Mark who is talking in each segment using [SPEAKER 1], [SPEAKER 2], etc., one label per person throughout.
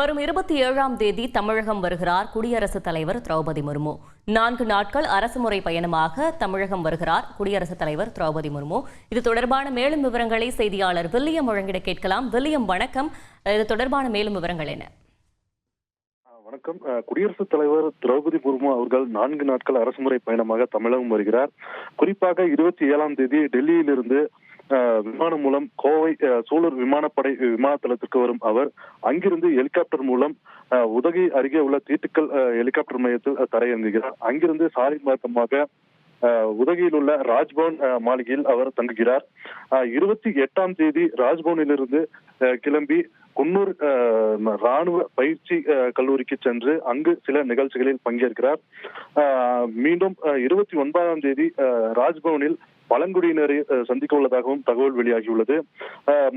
[SPEAKER 1] வரும் 27ஆம் தேதி தமிழகம் வருகிறார் குடியரசுத் தலைவர் திரௌபதி முர்மு. 4 நாட்கள் அரசுமுறை பயணமாக தமிழகம் வருகிறார் குடியரசுத் தலைவர் திரௌபதி முர்மு. இது தொடர்பான மேலும் விவரங்களை செய்தியாளர் வில்லியம் வழங்கிட கேட்கலாம். வில்லியம், வணக்கம். இது தொடர்பான மேலும் விவரங்கள் என்ன?
[SPEAKER 2] வணக்கம். குடியரசுத் தலைவர் திரௌபதி முர்மு அவர்கள் 4 நாட்கள் அரசுமுறை பயணமாக தமிழகம் வருகிறார். குறிப்பாக 27ஆம் தேதி டெல்லியிலிருந்து விமானம் மூலம் கோவை சூலூர் விமானப்படை விமான தளத்திற்கு வரும் அவர் அங்கிருந்து ஹெலிகாப்டர் மூலம் உதகை அருகே உள்ள தீட்டுக்கல் ஹெலிகாப்டர் மையத்தில் தரையிறங்குகிறார். அங்கிருந்து சாலை மார்க்கமாக உதகையில் உள்ள ராஜ்பவன் மாளிகையில் அவர் தங்குகிறார். 28ஆம் தேதி ராஜ்பவனிலிருந்து கிளம்பி குன்னூர் ராணுவ பயிற்சி கல்லூரிக்கு சென்று அங்கு சில நிகழ்ச்சிகளில் பங்கேற்கிறார். மீண்டும் 29ஆம் தேதி ராஜ்பவனில் பழங்குடியினரை சந்திக்க உள்ளதாகவும் தகவல் வெளியாகியுள்ளது.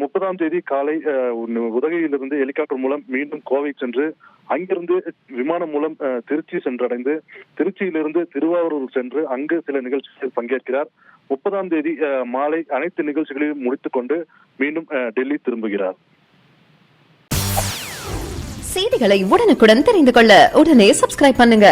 [SPEAKER 2] 30ஆம் தேதி காலை உதகையிலிருந்து ஹெலிகாப்டர் மூலம் மீண்டும் கோவை சென்று அங்கிருந்து விமானம் மூலம் திருச்சி சென்றடைந்து திருச்சியிலிருந்து திருவாரூர் சென்று அங்கு சில நிகழ்ச்சிகளில் பங்கேற்கிறார். 30ஆம் தேதி மாலை அனைத்து நிகழ்ச்சிகளையும் முடித்துக் கொண்டு மீண்டும் டெல்லி திரும்புகிறார்.
[SPEAKER 3] செய்திகளை உடனுக்குடன் தெரிந்து கொள்ள உடனே சப்ஸ்கிரைப் பண்ணுங்க.